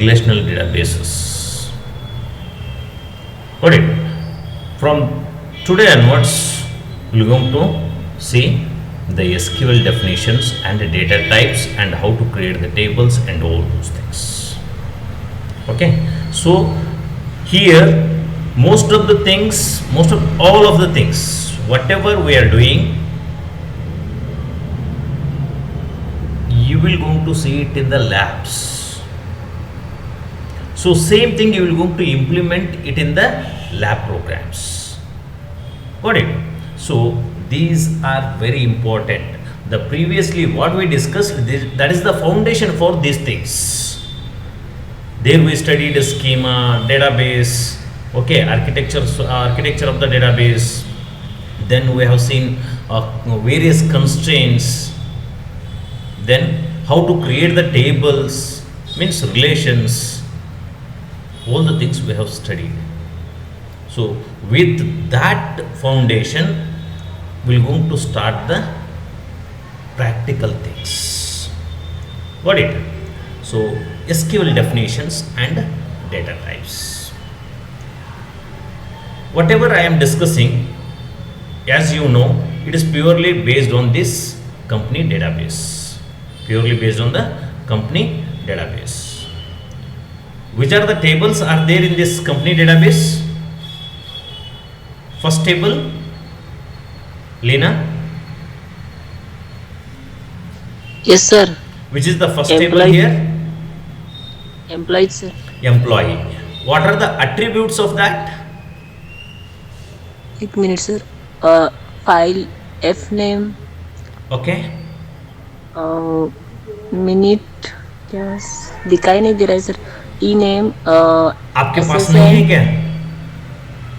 relational databases. Got it? From today onwards, we're going to see the SQL definitions and the data types and how to create the tables and all those things. Okay, so here most of the things, most of all of the things, whatever we are doing, you will going to see it in the labs. So same thing you will going to implement it in the lab programs. Got it? So these are very important. The previously what we discussed, that is the foundation for these things. There we studied a schema, database, okay, architecture of the database. Then we have seen various constraints. Then how to create the tables, means relations, all the things we have studied. So with that foundation, we're going to start the practical things. Got it? So SQL definitions and data types. Whatever I am discussing, as you know, it is purely based on this company database. Purely based on the company database. Which are the tables are there in this company database? First table, Lena. Yes, sir. Which is the first table Employee. here? Employee, sir. Employee. What are the attributes of that? एक minute sir. File F name. Okay. Minute क्या दिखाई नहीं दे रहा है sir. ई name. आपके पास नहीं है क्या?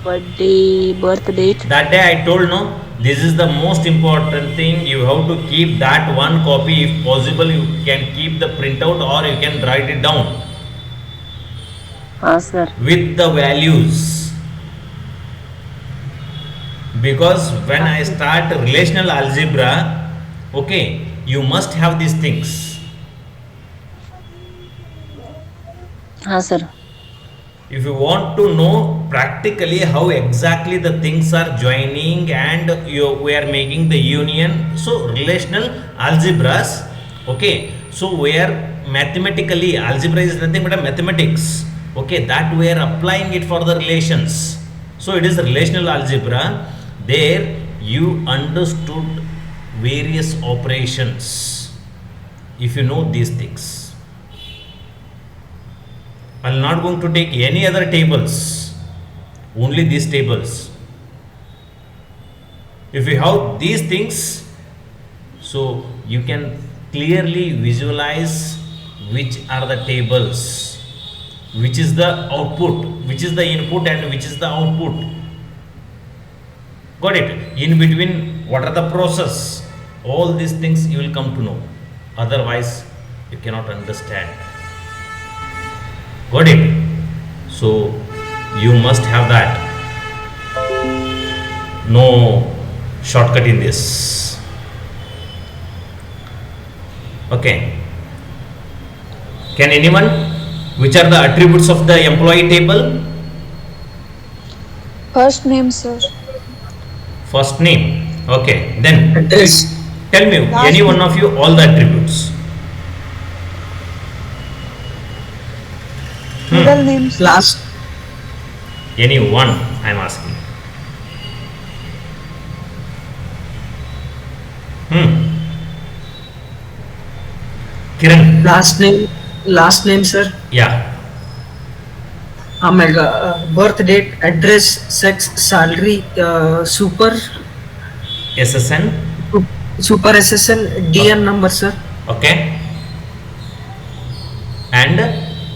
Birthday, birth date. That day I told no. This is the most important thing. You have to keep that one copy. If possible, you can keep the printout or you can write it down हाँ sir. with the values. Because when I start relational algebra, okay, you must have these things. हाँ sir. If you want to know practically how exactly the things are joining and we are making the union, so relational algebras, okay, so where mathematically algebra is nothing but a mathematics, okay, that we are applying it for the relations. So it is relational algebra. There you understood various operations if you know these things. I am not going to take any other tables, only these tables. If you have these things, so you can clearly visualize which are the tables, which is the output, which is the input and which is the output. Got it? In between, what are the process? All these things you will come to know. Otherwise, you cannot understand. Got it? So you must have that. No shortcut in this. Okay. Can anyone? Which are the attributes of the employee table? First name, sir. First name. Okay. Then Address. tell me, Last any name. one of you, all the attributes. Middle name, sir. Last. Any one, I am asking. Kiran. Last name, sir. Yeah. Birth date, address, sex, salary, super SSN. SSN, DN number, sir. Okay. And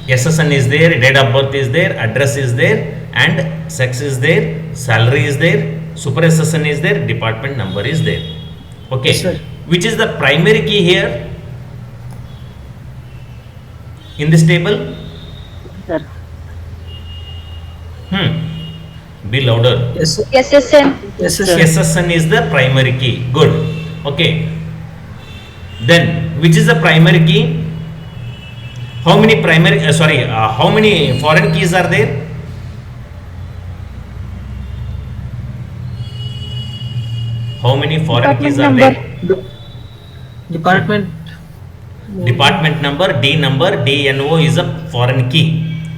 SSN is there, date of birth is there, address is there, and sex is there, salary is there, super SSN is there, department number is there. Okay. Yes, sir. Which is the primary key here in this table? Sir. Be louder. Yes, sir. SSN. SSN. SSN is the primary key. Good. Okay. Then, which is the primary key? How many primary, how many foreign keys are there? How many foreign keys are number. there? Department. Department number, D number, DNO is a foreign key.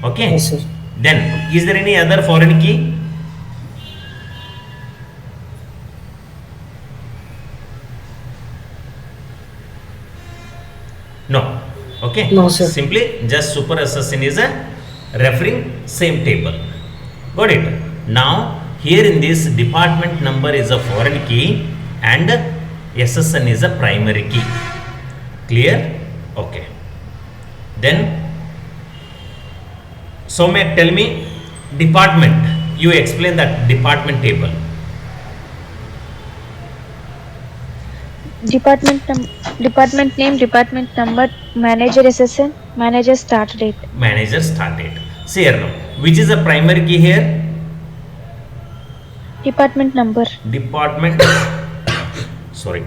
Okay. Yes, sir. Then, is there any other foreign key? No. Okay. No, sir. Simply just super SSN is a referring same table. Got it? Now, here in this department number is a foreign key and SSN is a primary key. Clear? Okay. Then, Soumya, tell me department. You explain that department table. Department name, department number, manager SSN, manager start date. Manager start date. See here now. Which is the primary key here? Department number. Department. Sorry.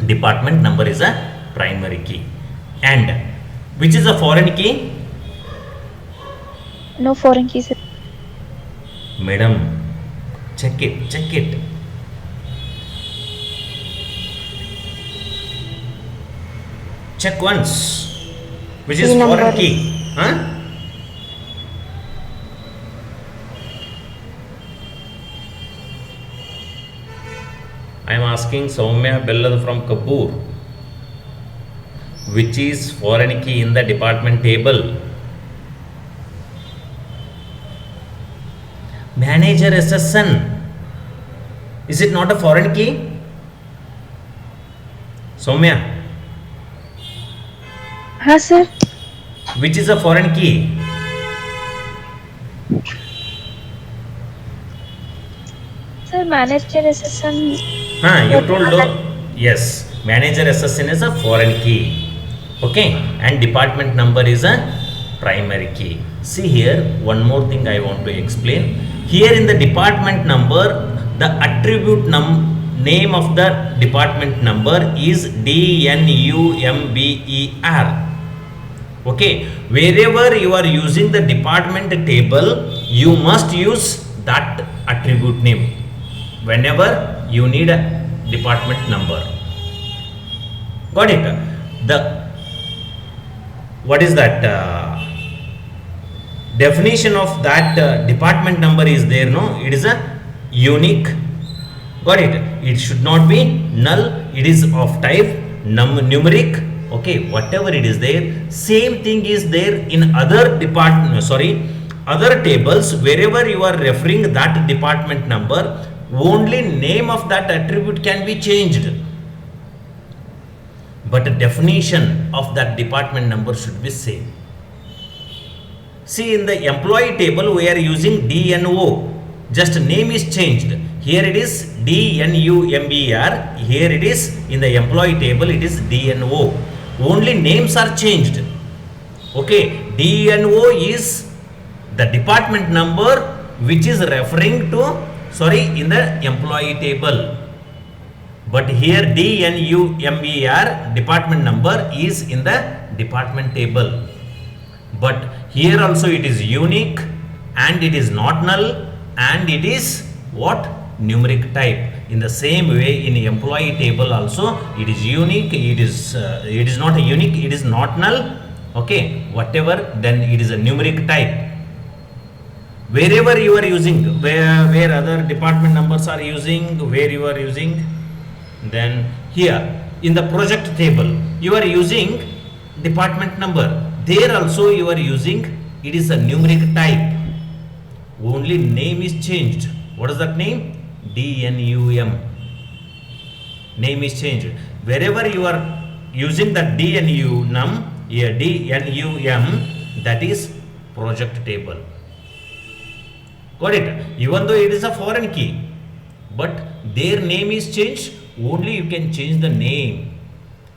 Department number is a primary key. And which is a foreign key? No foreign key, sir. Madam, check it, check it. Check once. Which is Key number. foreign key? Huh? I am asking Soumya Bellad from Kapoor. Which is foreign key in the department table? Manager SSN. Is it not a foreign key? Soumya, हाँ sir. which is a foreign key? Sir, manager SSN. You told yes. Manager SSN is a foreign key. Okay, and department number is a primary key. See here, one more thing I want to explain. Here in the department number, the attribute name of the department number is DNUMBER. Okay, wherever you are using the department table, you must use that attribute name whenever you need a department number. Got it? What is that definition of that department number is there? No, it is a unique. Got it? It should not be null. It is of type numeric. Okay, whatever it is there, same thing is there in other other tables. Wherever you are referring that department number, only name of that attribute can be changed, but the definition of that department number should be same. See, in the employee table we are using DNO, just name is changed. Here it is DNUMBER, here it is in the employee table it is DNO, only names are changed. Okay, DNO is the department number which is referring to in the employee table, but here DNUMBER department number is in the department table, but here also it is unique and it is not null and it is what? Numeric type. In the same way, in employee table also it is unique, it is not a unique, it is not null. Okay, whatever, then it is a numeric type. Wherever you are using, where other department numbers are using, where you are using, then here in the project table you are using department number, there also you are using, it is a numeric type, only name is changed. What is that name? DNUM. Name is changed. Wherever you are using that DNUM, that is project table. Got it? Even though it is a foreign key, but their name is changed, only you can change the name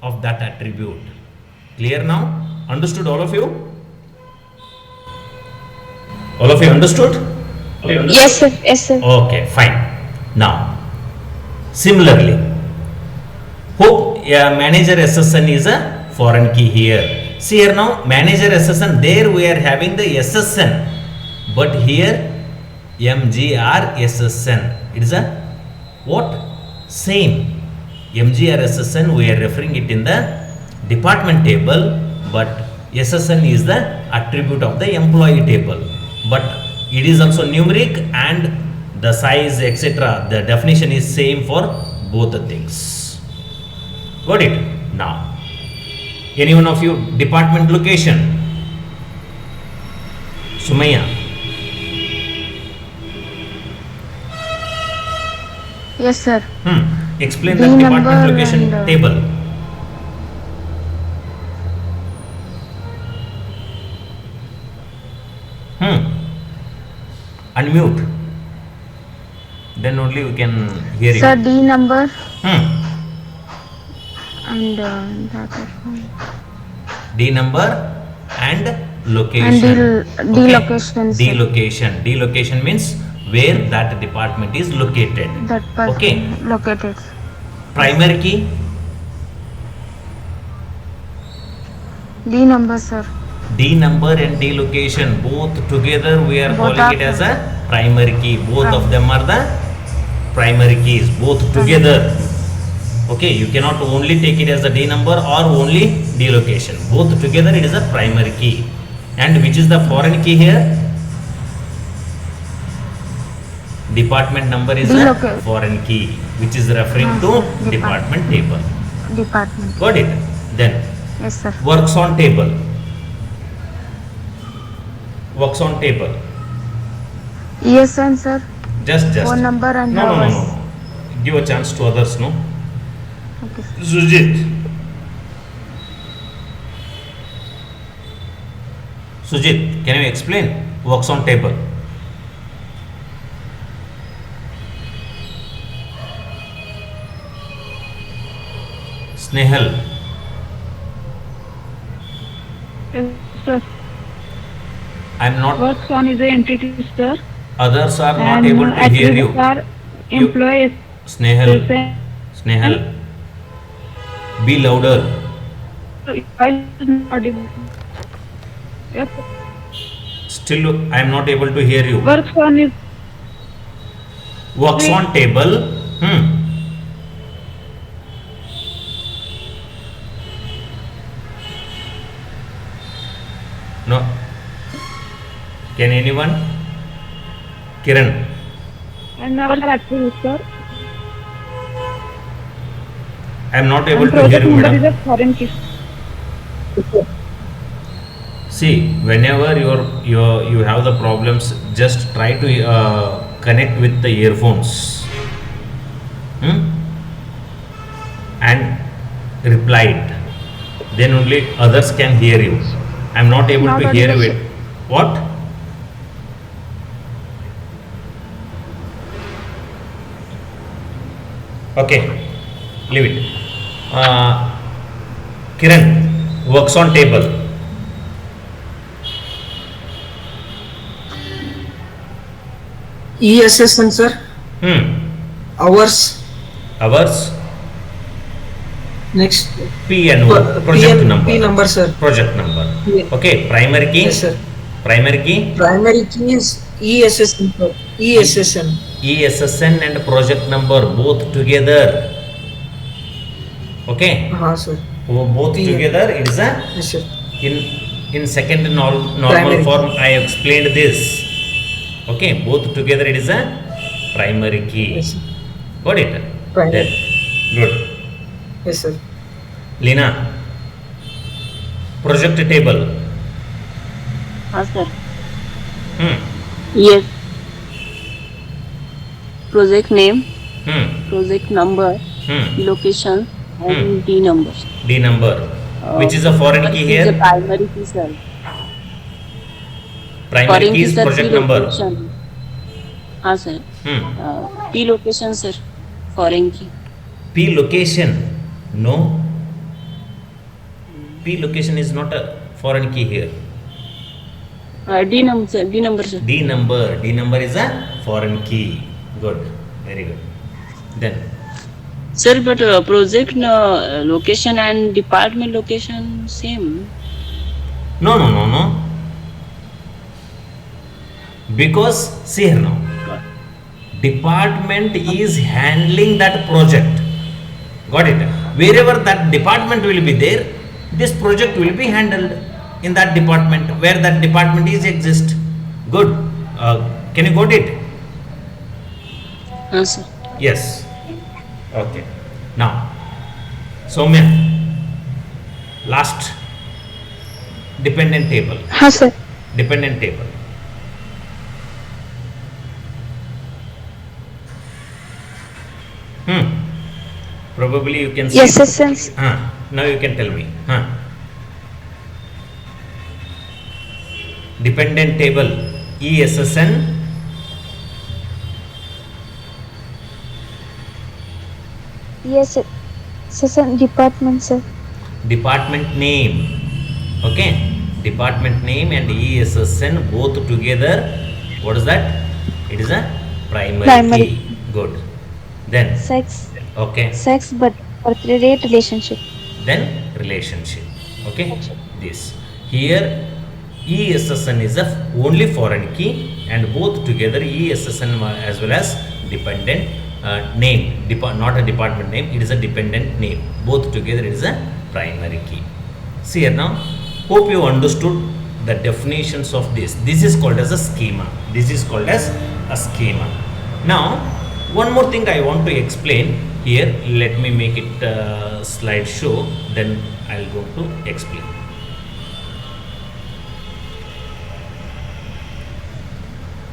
of that attribute. Clear now? Understood all of you? All of you understood? Yes sir. Yes sir. Okay, fine. Now, similarly, hope manager SSN is a foreign key here. See here now, manager SSN, there we are having the SSN, but here MGR SSN. It is a what? Same. MGR SSN, we are referring it in the department table, but SSN is the attribute of the employee table. But it is also numeric and the size, etc. The definition is same for both the things. Got it? Now, any one of you department location? Sumaya. Yes, sir. Explain D the number department location and, table. Unmute. Then only we can hear you. Sir, D number Hmm. and that is fine. D number and location. And D location, D sir. location. D location means where that department is located. That person Okay. located. Primary key. D number, sir. D number and D location both together we are Both calling it are as a primary key. Both of them are the primary keys. Both together. Okay, you cannot only take it as a D number or only D location. Both together it is a primary key. And which is the foreign key here? Department number is D a location. foreign key, which is referring to department table. Department. Got it? Then Yes, sir. works on table. Works on table. ESN, sir. Just. Phone number and No. hours. Give a chance to others, no? Okay, sir. Sujit. Sujit, can you explain? Works on table. Snehal. Yes, sir. I'm not. Works on is a entity, sir. Others are not And able to hear you. attributes are employees. Snehal. Snehal. Be louder. Yes, Still, I am not able to hear you. works on is Works on table. No. Can anyone? Kiran. and our attributes, sir. I am not able And to hear project you, number is madam. a foreign key. See, whenever you have the problems, just try to connect with the earphones. And reply it. Then only others can hear you. I am not able Not to hear audible, you. What? Okay, leave it. Kiran, works on table. ESSN, sir. Hours. Next. P and O, project number. P number, sir. Project number. Yeah. Okay, primary key. Yes, sir. Primary key. Primary key is ESSN, sir. ESSN. ESSN and project number both together. Okay, Sir. both Yeah. together it is a Yes, sir. in second normal Primary. form I explained this. Okay, both together it is a primary key. Yes, sir. Got it? Primary. Then, good. Yes, sir. Lina, project table. sir. Hmm. Yes. Project name, Hmm. project number, Hmm. location, and D number. D number. Which is a foreign What key is here? the primary key, sir? Primary Foreign key is sir, project P number. location. Sir. Hmm. P location, sir. Foreign key. P location. No. P location is not a foreign key here. D number, sir. D number, sir. D number. D number is a foreign key. Good. Very good. Then. Sir, but project location and department location same. No, no, no, no. Because see here now, department is handling that project. Got it? Wherever that department will be there, this project will be handled in that department where that department is exist. Good. Can you got it? Yes, sir. Yes. Okay. Now, Soumya, last dependent table. हाँ sir. Dependent table. Probably you can see. SSNs. Now you can tell me. Dependent table ESSN. Yes, SSN department sir. Department name. Okay. Department name and ESSN both together. What is that? It is a primary Primary. key. Good. Then. Sex. Okay. Sex but birthday date relationship. Then relationship. Okay. This. Here ESSN is a only foreign key and both together ESSN as well as dependent name. Not a department name. It is a dependent name. Both together it is a primary key. See here now. Hope you understood the definitions of this. This is called as a schema. This is called as a schema. Now, one more thing I want to explain here. Let me make it slide show. Then I'll go to explain.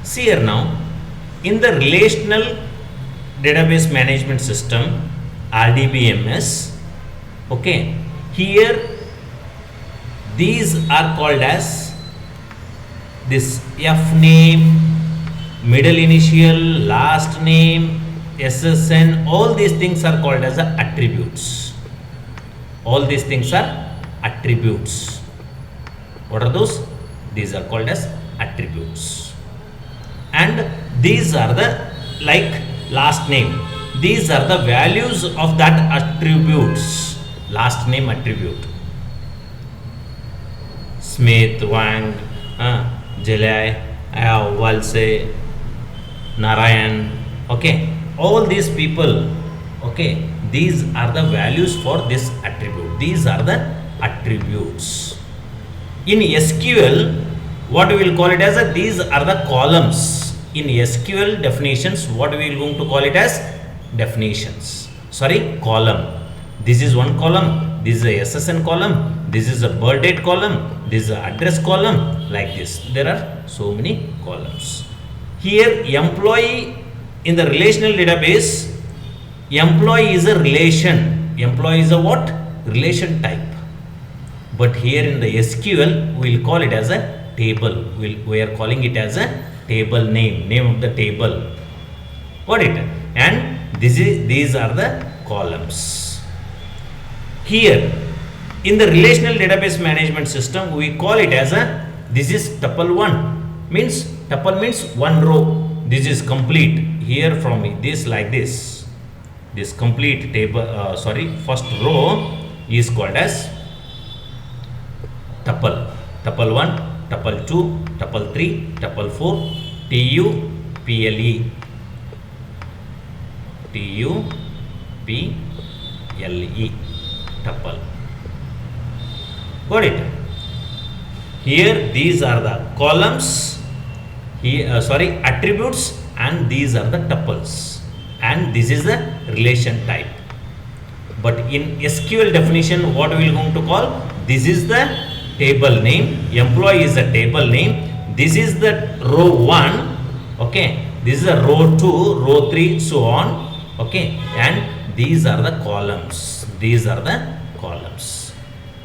See here now. In the relational database management system, RDBMS. Okay. Here these are called as this F name, middle initial, last name, SSN, all these things are called as attributes. All these things are attributes. What are those? These are called as attributes. And these are the, like last name, these are the values of that attributes. Last name attribute. Smith, Wang, Jalai, Walse, Narayan, okay, all these people, okay, these are the values for this attribute. These are the attributes. In SQL, what we will call it as these are the columns. In SQL definitions, what we will going to call it as definitions. Sorry, column. This is one column. This is a SSN column. This is a birth date column. This is an address column. Like this. There are so many columns. Here, employee in the relational database, employee is a relation. Employee is a what? Relation type. But here in the SQL, we will call it as a table. We are calling it as a table name of the table. Got it? And these are the columns. Here in the relational database management system, we call it as this is tuple 1, means tuple means one row. This is complete. Here from this like this complete table, first row is called as tuple. Tuple 1, tuple 2, tuple 3, tuple 4, TUPLE, tuple. Got it? Here these are the columns, here attributes, and these are the tuples, and this is the relation type. But in SQL definition, what we are going to call? This is the table name. Employee is the table name. This is the row 1. Okay. This is the row 2, row 3, so on. Okay. And these are the columns. These are the columns.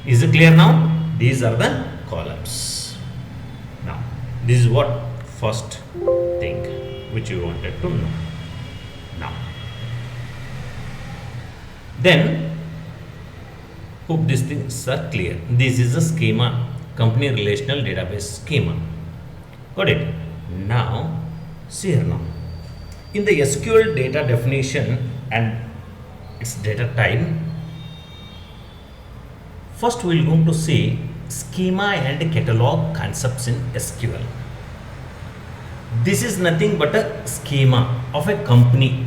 Is it clear now? These are the columns. Now, this is what first thing which you wanted to know. Now, then, hope these things are clear. This is a schema, company relational database schema. Got it? Now, see here now. In the SQL data definition and its data type, first we are going to see schema and catalog concepts in SQL. This is nothing but a schema of a company.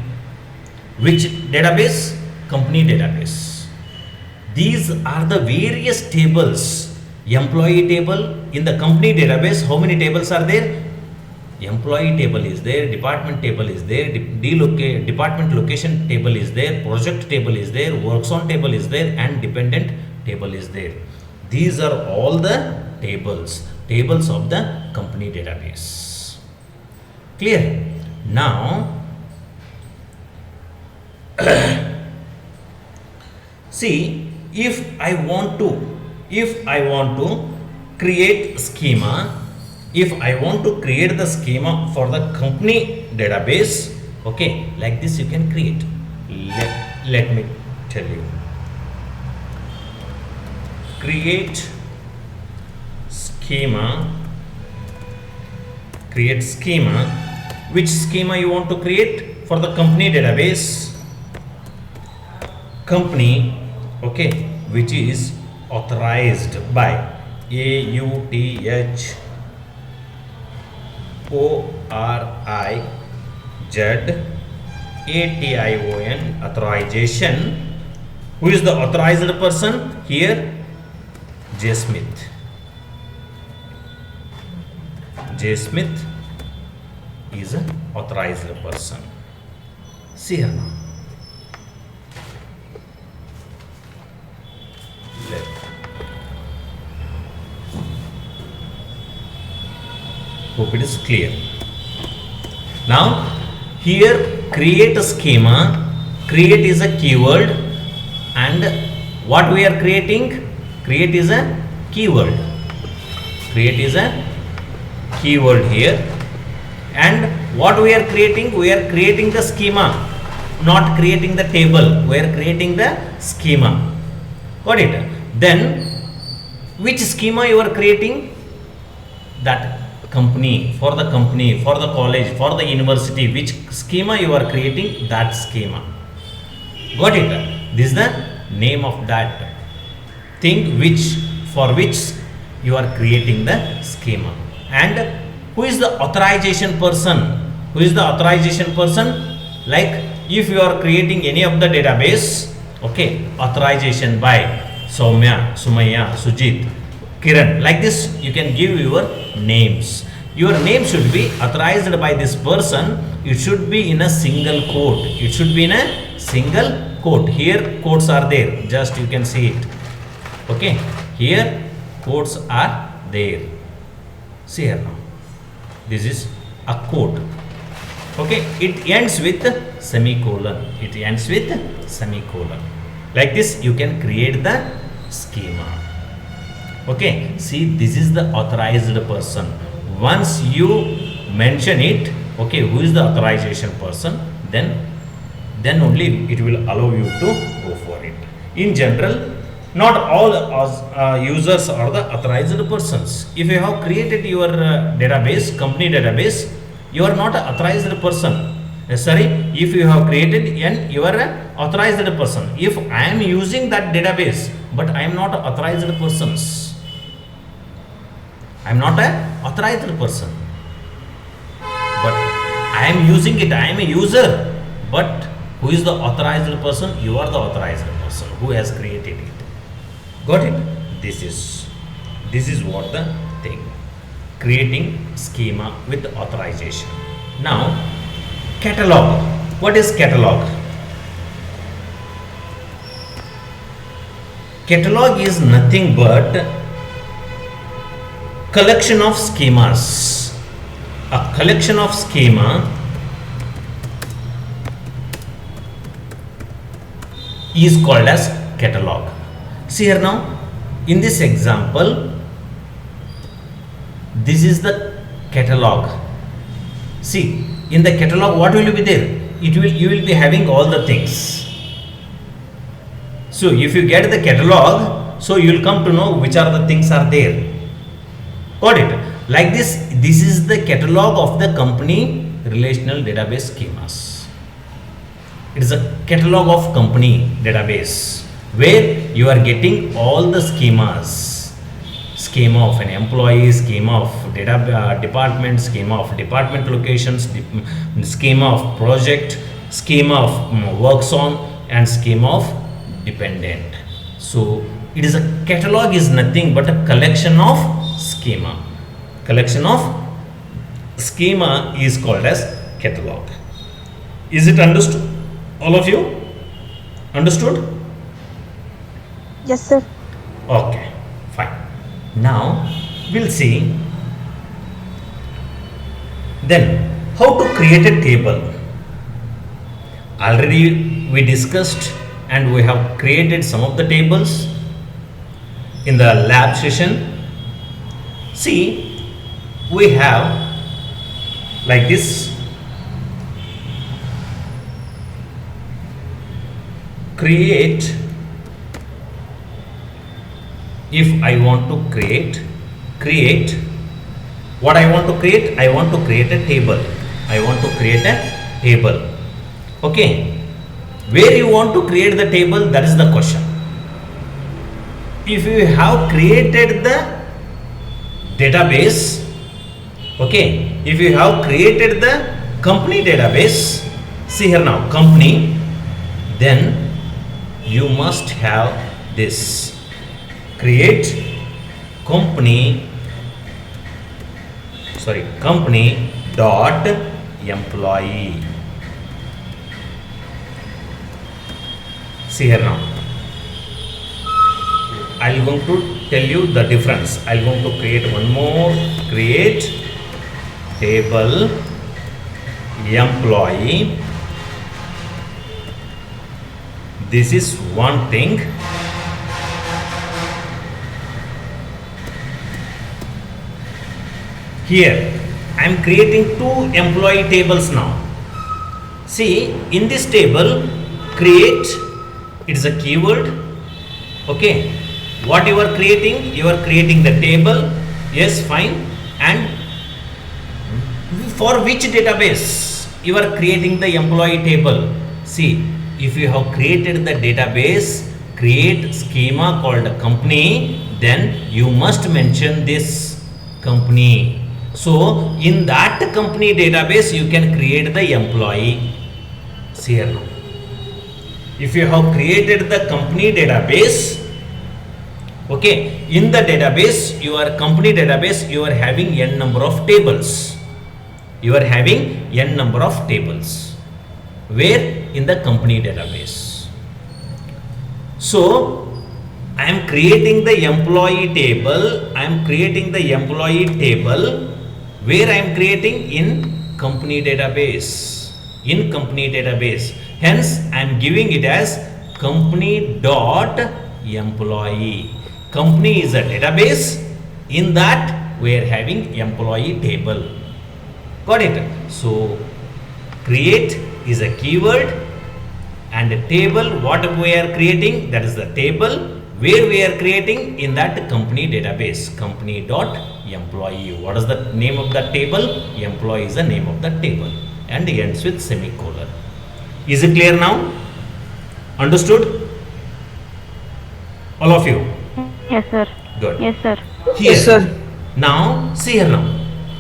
Which database? Company database. These are the various tables. Employee table in the company database. How many tables are there? Employee table is there, department table is there, department location table is there, project table is there, works on table is there, and dependent table is there. These are all the tables of the company database. Clear? Now see, if I want to create schema, if I want to create the schema for the company database, okay, like this you can create. Let me tell you. Create schema. Which schema you want to create for the company database? Company, okay, which is authorized by AUTHORIZED ATION, authorization. Who is the authorized person here? J. Smith. J. Smith is an authorized person. See here now. Hope it is clear. Now here create a schema. Create is a keyword, and what we are creating? Create is a keyword. Create is a keyword here, and what we are creating? We are creating the schema, not creating the table. We are creating the schema. Got it? Then which schema you are creating? That company, for the college, for the university, which schema you are creating? That schema. Got it? This is the name of that thing for which you are creating the schema. And who is the authorization person? Like if you are creating any of the database, okay, authorization by Soumya, Sumaya, Sujit, Kiran, like this you can give your names. Your name should be authorized by this person. It should be in a single quote. Here quotes are there, just you can see it. Okay, here quotes are there. See here now, this is a quote. Okay, it ends with semicolon. Like this you can create the schema. Okay, see, this is the authorized person. Once you mention it, okay, who is the authorization person, then only it will allow you to go for it. In general, not all users are the authorized persons. If you have created your database, company database, you are not an authorized person. If you have created and you are an authorized person. If I am using that database, but I am not an authorized person. I am not an authorized person. But I am using it, I am a user. But who is the authorized person? You are the authorized person who has created it. Got it? This is what the thing. Creating schema with authorization. Now, catalog. What is catalog? Catalog is nothing but collection of schemas. A collection of schema is called as catalog. See here now, in this example, this is the catalog. See, in the catalog what will be there? You will be having all the things. So if you get the catalog, so you will come to know which are the things are there. Got it? Like this is the catalog of the company relational database schemas. It is a catalog of company database where you are getting all the schemas. schema of an employee, schema of data department, schema of department locations, schema of project, schema of works on, and schema of dependent. So it is a catalog is nothing but a collection of schema. Collection of schema is called as catalog. Is it understood? All of you understood? Yes, sir. Okay, fine. Now we'll see then how to create a table. Already we discussed and we have created some of the tables in the lab session. See, we have like this. Create. If I want to create what I want to create, I want to create a table. I want to create a table. Okay, where you want to create the table, that is the question. If you have created the database, okay, if you have created the company database, see here now, company, then you must have this. Create company dot employee. See here now, I'm going to tell you the difference. I'm going to create one more. Create table employee. This is one thing. Here I am creating two employee tables now. See, in this table, create, it is a keyword. Okay, what you are creating? You are creating the table. Yes, fine. And for which database you are creating the employee table? See, if you have created the database, create schema called company, then you must mention this company. So in that company database you can create the employee. See here now, if you have created the company database, okay, in the database, your company database, you are having n number of tables. You are having n number of tables. Where? In the company database. So I am creating the employee table. I am creating the employee table. Where I am creating? In company database. In company database. Hence I am giving it as company dot employee. Company is a database. In that we are having employee table. Got it? So create is a keyword, and a table what we are creating, that is the table where we are creating in that company database. Company dot employee. What is the name of that table? Employee is the name of that table, and ends with semicolon. Is it clear now? Understood? All of you? Yes, sir. Good. Yes, sir. Here. Yes, sir. Now see here now.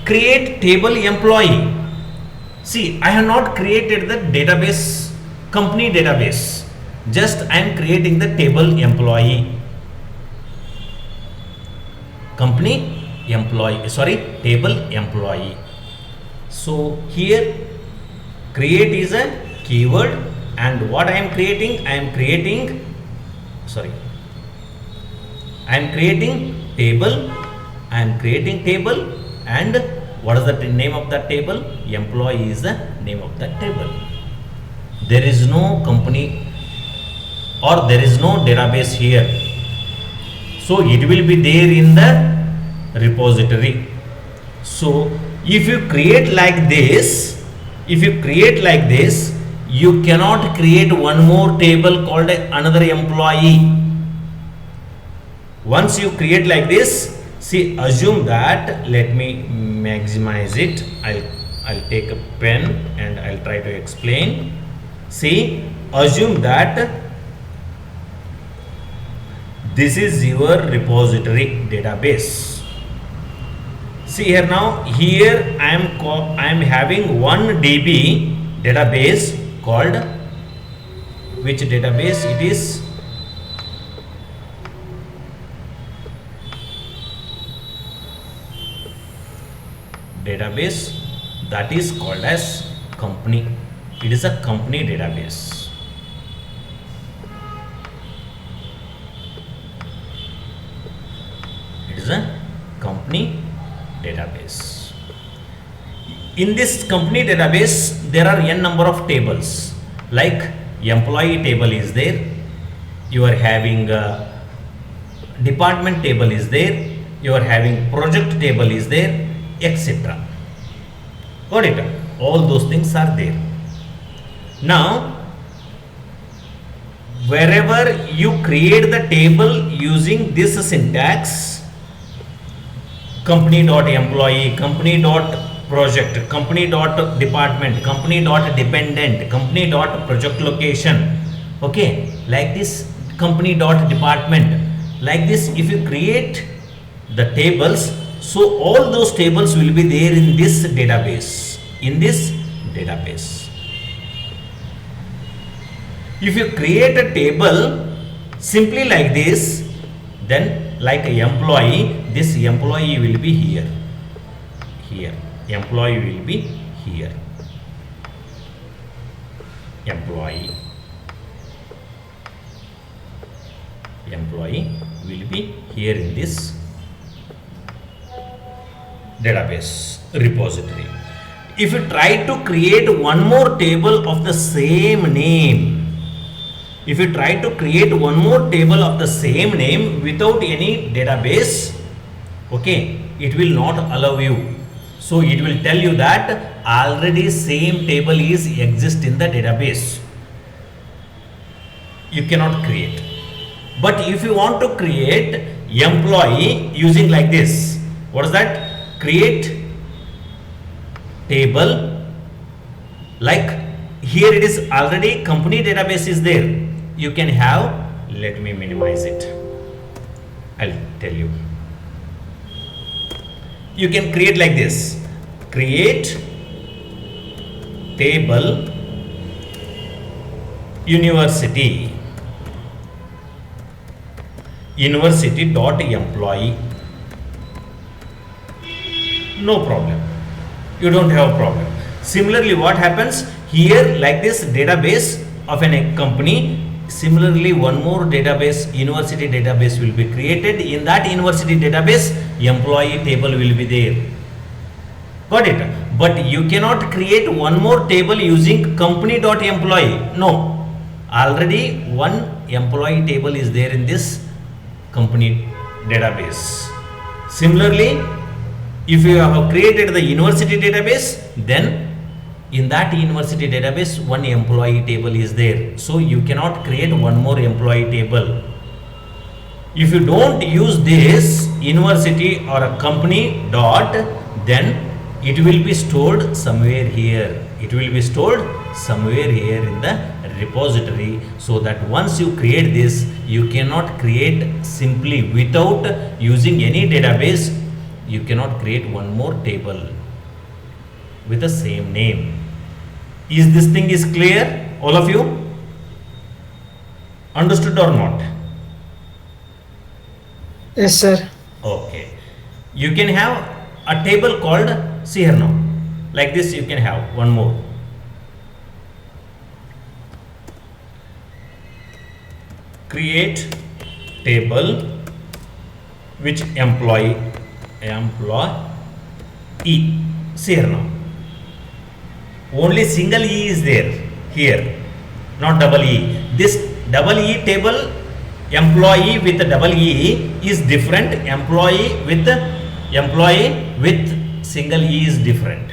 Create table employee. See, I have not created the database, company database. Just I am creating the table employee. Company employee, sorry, table employee. So here create is a keyword, and what I am creating? I am creating table. I am creating table, and what is the name of that table? Employee is the name of that table. There is no company or there is no database here. So it will be there in the repository. So if you create like this, you cannot create one more table called another employee. Once you create like this, see, assume that, let me maximize it. I'll take a pen and I'll try to explain. See, assume that This is your repository database. See here now, here I am having 1 DB database called, which database it is? Database that is called as company. It is a company database. It is a company database. In this company database, there are n number of tables. Like employee table is there. You are having department table is there. You are having project table is there, etc. Got it? All those things are there. Now, wherever you create the table using this syntax, company.employee, company.project, company.department, company.dependent, company.project location, okay, like this, company.department, like this. If you create the tables, so all those tables will be there in this database, If you create a table simply like this, then like a employee, this employee will be here, employee will be here, employee will be here in this database repository. If you try to create one more table of the same name, without any database, okay, it will not allow you. So it will tell you that already same table is exist in the database. You cannot create. But if you want to create employee using like this, what is that? Create table, like here it is already company database is there. You can have, let me minimize it, I'll tell you. You can create like this, create table university dot employee. No problem, you don't have a problem. Similarly, what happens here, like this database of a company, similarly one more database, university database will be created. In that university database, employee table will be there. Got it? But you cannot create one more table using company.employee. No, already one employee table is there in this company database. Similarly, if you have created the university database, then in that university database one employee table is there. So you cannot create one more employee table. If you don't use this university or a company dot, then it will be stored somewhere here. It will be stored somewhere here in the repository, so that once you create this, you cannot create simply without using any database. You cannot create one more table with the same name. Is this thing is clear, all of you? Understood or not? Yes, sir. Okay. You can have a table called, see here now, like this. You can have one more. Create table which employee. See here now. Only single E is there here, not double E. This double E table, employee with double E is different. Employee with single E is different.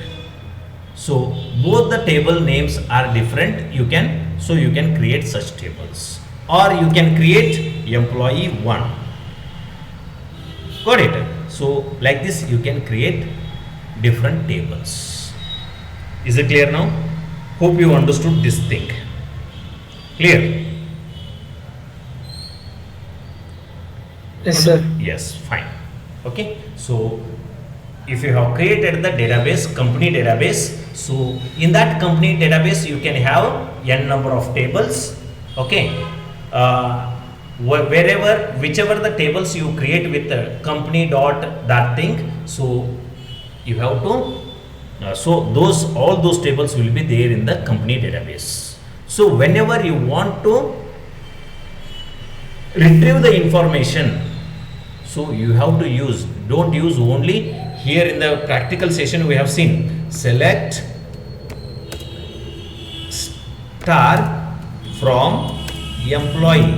So both the table names are different. You can create such tables, or you can create employee 1. Got it? So like this you can create different tables. Is it clear now? Hope you understood this thing. Clear? Yes, sir. Yes, fine. Okay, so if you have created the database, company database, so in that company database you can have n number of tables. Okay, wherever, whichever the tables you create with the company dot that thing, so you have to, so those, all those tables will be there in the company database. So whenever you want to retrieve the information, so you have to use, don't use only, here in the practical session we have seen select star from employee,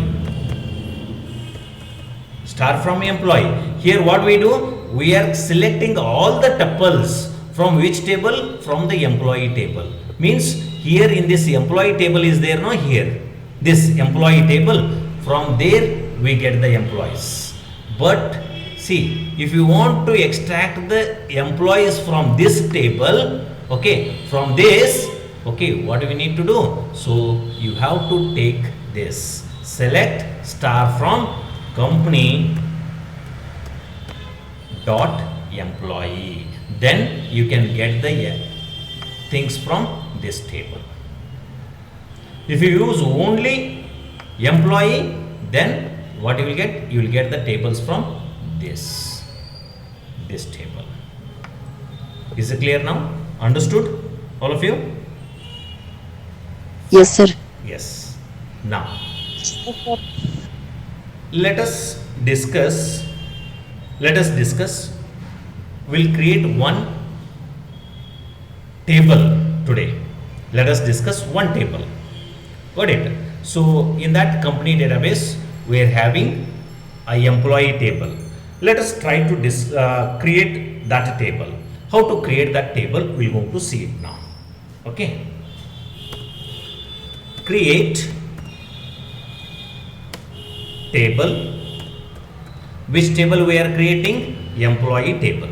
star from employee. Here what we do, we are selecting all the tuples from which table, from the employee table. Means here in this employee table is there, no, here this employee table, from there we get the employees. But see, if you want to extract the employees from this table, okay, from this, okay, what do we need to do? So you have to take this, select star from company dot employee, then you can get the things from this table. If you use only employee, then what you will get? You will get the tables from this table. Is it clear now? Understood, all of you? Yes, sir. Yes. Now let us discuss, we'll create one table today. Let us discuss one table. Got it? So in that company database we are having a employee table. Let us try to create that table. How to create that table, we're going to see it now. Okay, create table. Which table we are creating? Employee table.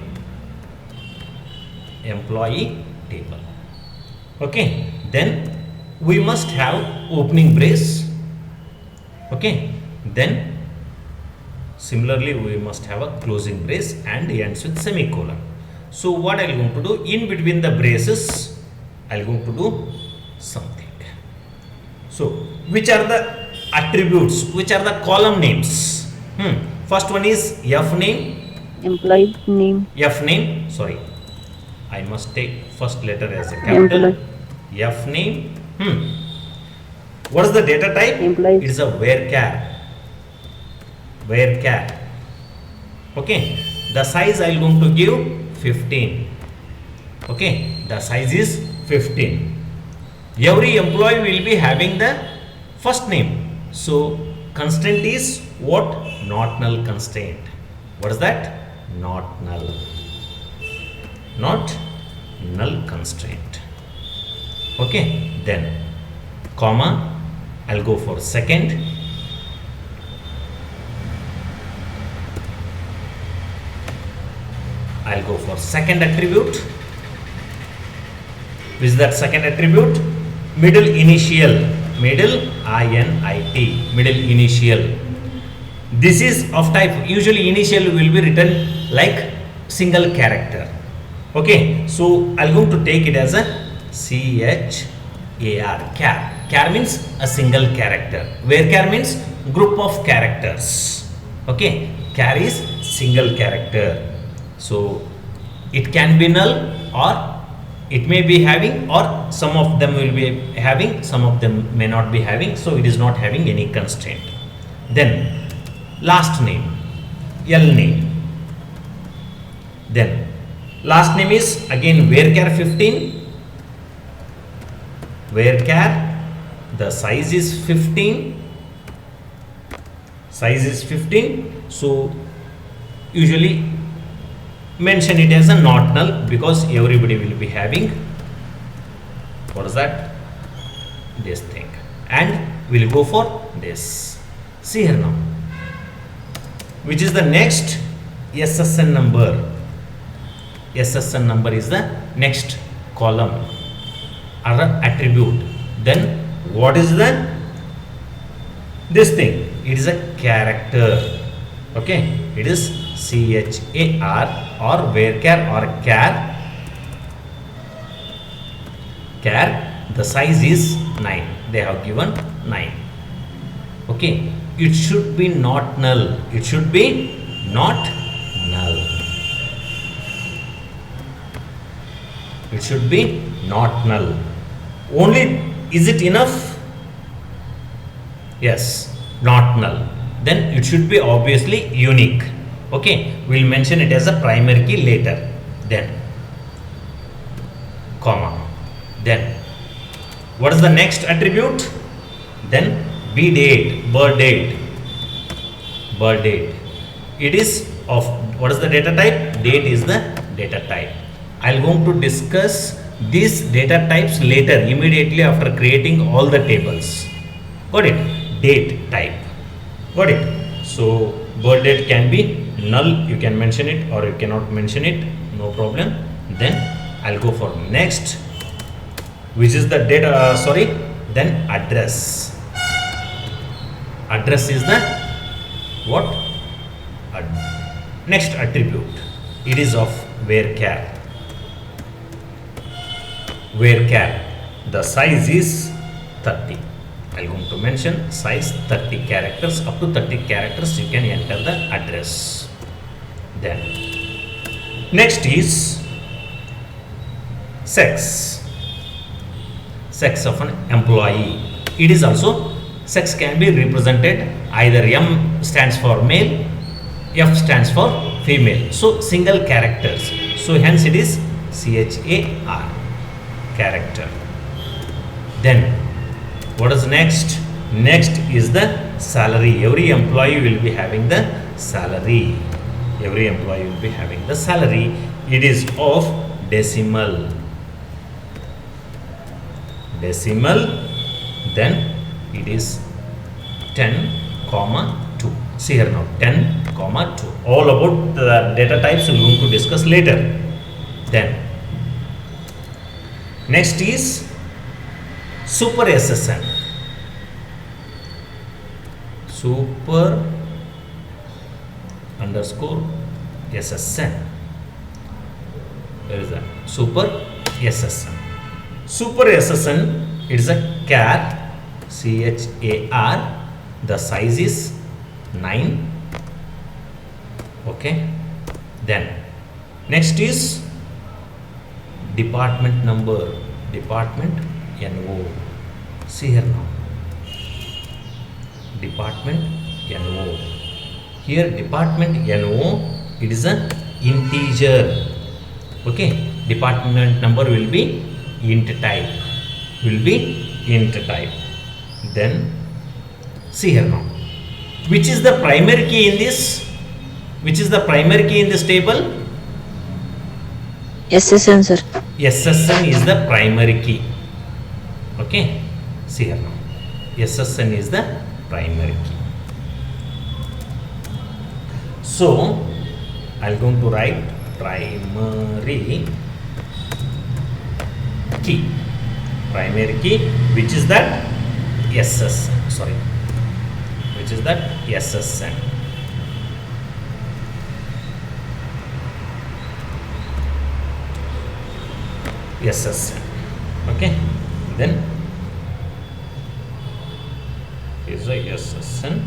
Employee table. Okay, then we must have opening brace. Okay, then similarly we must have a closing brace and ends with semicolon. So what I'm going to do, in between the braces I'm going to do something. So which are the attributes, which are the column names? First one is F name. Employee name. F name, sorry, I must take first letter as a capital. Employee. F name. What is the data type? Employee. It is a varchar. Varchar. Okay, the size I am going to give 15. Okay, the size is 15. Every employee will be having the first name. So constraint is what? Not null constraint. What is that? Not null. Not null constraint. Okay, then comma, I'll go for second. I'll go for second attribute. Which is that second attribute? Middle initial, middle INIT, middle initial. This is of type, usually initial will be written like single character. Okay, so I'm going to take it as a CHAR, char. Char means a single character. Varchar means group of characters. Okay, char is single character. So it can be null, or it may be having, or some of them will be having, some of them may not be having. So it is not having any constraint. Then last name, L name. Then last name is again varchar 15. Varchar, the size is 15. Size is 15. So usually mention it as a not null, because everybody will be having, what is that? This thing. And we'll go for this. See here now. Which is the next? SSN number. SSN number is the next column or attribute. Then what is the this thing? It is a character. Okay, it is char or varchar or char. The size is 9. They have given 9. Okay, it should be not null. It should be not null. It should be not null. Only, is it enough? Yes, not null. Then it should be obviously unique. Okay, we'll mention it as a primary key later. Then comma. Then what is the next attribute? Then be date, birth date. Birth date. It is of, what is the data type? Date is the data type. I'll going to discuss these data types later, immediately after creating all the tables. Got it? Date type. Got it? So birth date can be null, you can mention it or you cannot mention it, no problem. Then I'll go for next, which is the data, then address. Address is the what? Next attribute. It is of varchar. Varchar. The size is 30. I'm going to mention size 30 characters. Up to 30 characters you can enter the address. Then next is sex. Sex of an employee. It is also, sex can be represented either M stands for male, F stands for female. So single characters. So hence it is char, character. Then what is next? Next is the salary. Every employee will be having the salary. Every employee will be having the salary. It is of decimal. Decimal. Then it is 10, 2. See here now, 10, 2. All about the data types we are going to discuss later. Then next is super SSN. Super underscore SSN. Where is that? Super SSN. Super SSN, it is a char, char. The size is 9. Okay. Then next is department number. Department NO. See here now. Department NO. Here department NO, it is an integer. Okay. Department number will be int type. Will be int type. Then see here now. Which is the primary key in this? Which is the primary key in this table? SSN, sir. SSN is the primary key. Okay. See here now. SSN is the primary key. So I'm going to write primary key. Primary key, which is that SSN. Sorry. Which is that SSN. SSN. Okay. Then is a SSN.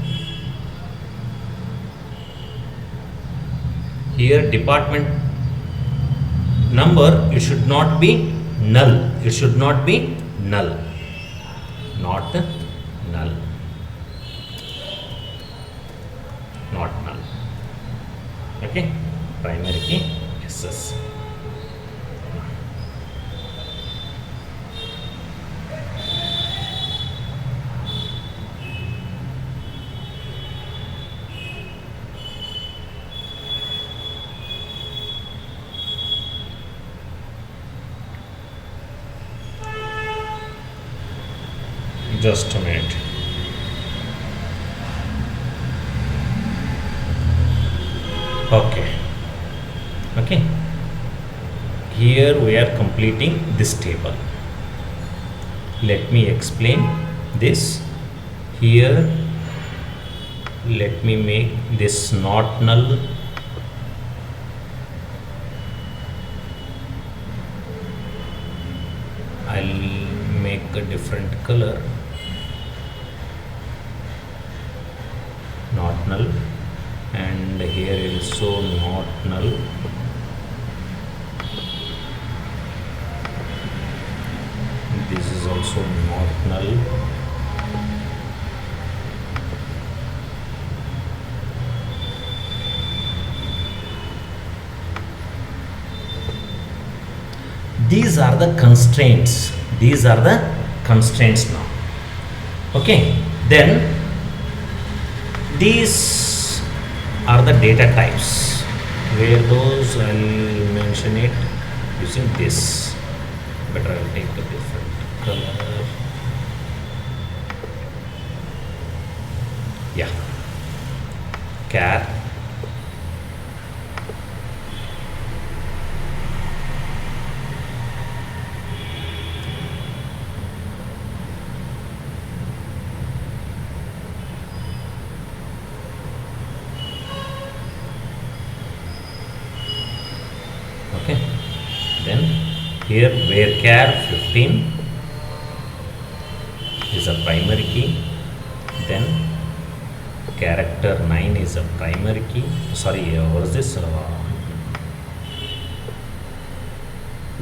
Here department number, it should not be null. It should not be null. Not null. Not null. Okay. Primary key SS. Just a minute. Okay. Okay. Here we are completing this table. Let me explain this. Here let me make this not null. I'll make a different color, not null, and here also not null. This is also not null. These are the constraints. These are the constraints now. Okay, then these are the data types. Where those, I'll mention it using this. Better I'll take a different color. Yeah, char. Okay, then here varchar 15 is a primary key, then character 9 is a primary key. Sorry, what is this?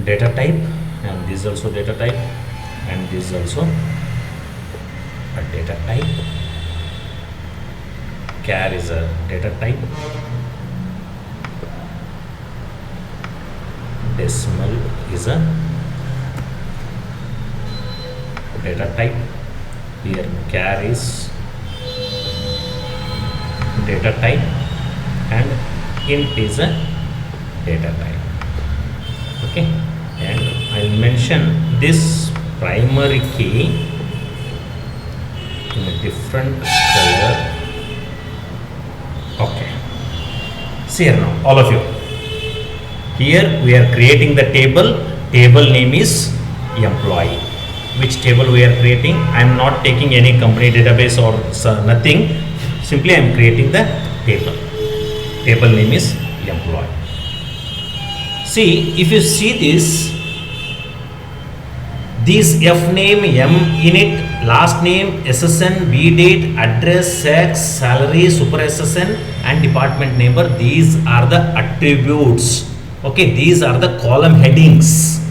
Data type, and this is also data type, and this is also a data type. Char is a data type. Decimal is a data type. Here char is data type, and int is a data type. Okay, and I'll mention this primary key in a different color. Okay, see here now, all of you. Here we are creating the table. Table name is employee. Which table we are creating? I am not taking any company database or nothing. Simply I am creating the table. Table name is employee. See, if you see this, these F name, M init, last name, SSN, B date, address, sex, salary, super SSN, and department number. These are the attributes. Okay, these are the column headings.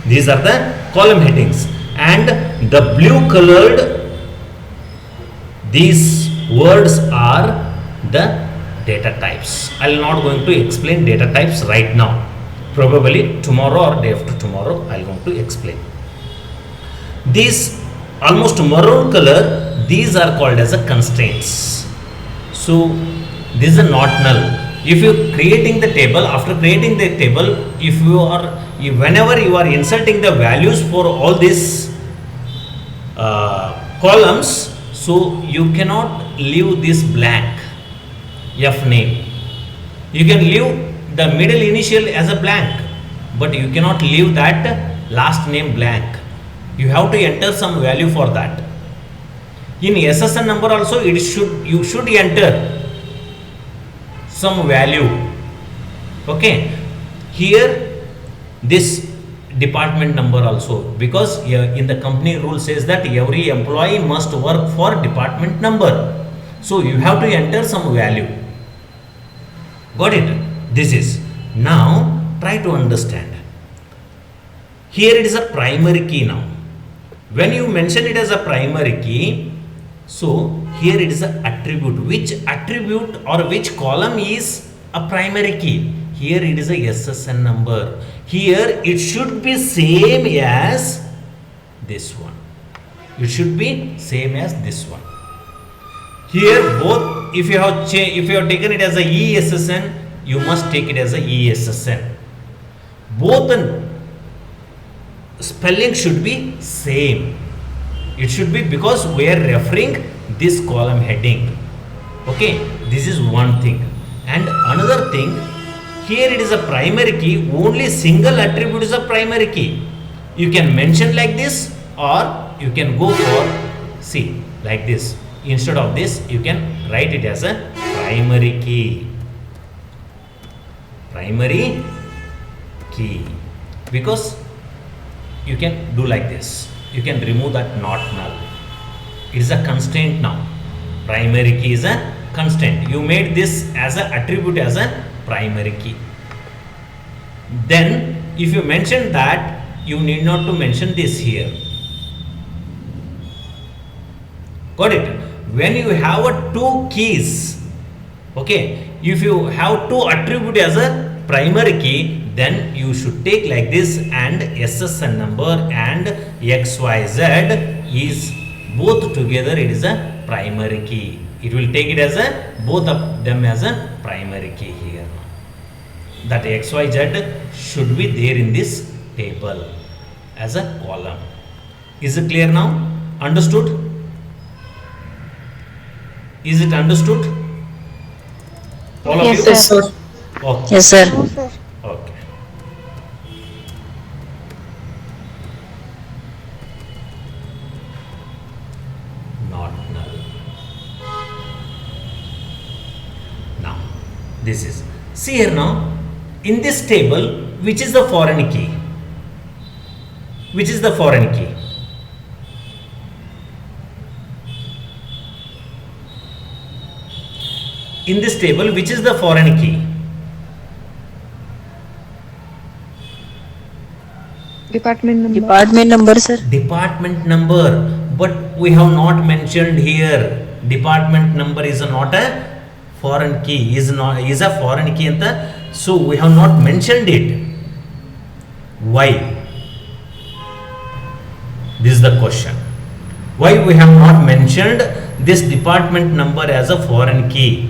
These are the column headings, and the blue colored, these words are the data types. I will not going to explain data types right now. Probably tomorrow or day after tomorrow I will going to explain. These almost maroon color, these are called as a constraints. So this is a not null. If you creating the table, after creating the table, if you are, whenever you are inserting the values for all these columns, so you cannot leave this blank F name. You can leave the middle initial as a blank, but you cannot leave that last name blank. You have to enter some value for that. In SSN number also, you should enter some value. Okay, here this department number also, because in the company rule says that every employee must work for department number, so you have to enter some value. Got it? This is, now try to understand. Here it is a primary key. Now when you mention it as a primary key, so here it is an attribute. Which attribute or which column is a primary key? Here it is a SSN number. Here it should be same as this one. It should be same as this one. Here both, if you have taken it as a ESSN, you must take it as a ESSN. Both the spelling should be same. It should be, because we are referring this column heading. Okay, this is one thing. And another thing, here it is a primary key, only single attribute is a primary key. You can mention like this, or you can go for, see, like this. instead of this you can write it as a primary key. Primary key, because you can do like this. You can remove that not null. It is a constraint now. Primary key is a constraint. You made this as an attribute as a primary key. Then if you mention that, you need not to mention this here. Got it? When you have a two keys, okay, if you have two attribute as a primary key, then you should take like this, and SSN number and XYZ is both together, it is a primary key. It will take it as a both of them as a primary key here. That XYZ should be there in this table as a column. Is it clear now? Understood? Is it understood? All of Yes, you? sir. Yes, sir. Okay. Yes, sir. Okay. Not null. Now, this is. See here now, in this table, which is the foreign key? Which is the foreign key? In this table, which is the foreign key? Department number. Department number, sir. Department number, but we have not mentioned here. Department number is not a foreign key, is a foreign key anta, so we have not mentioned it. Why? This is the question. Why we have not mentioned this department number as a foreign key?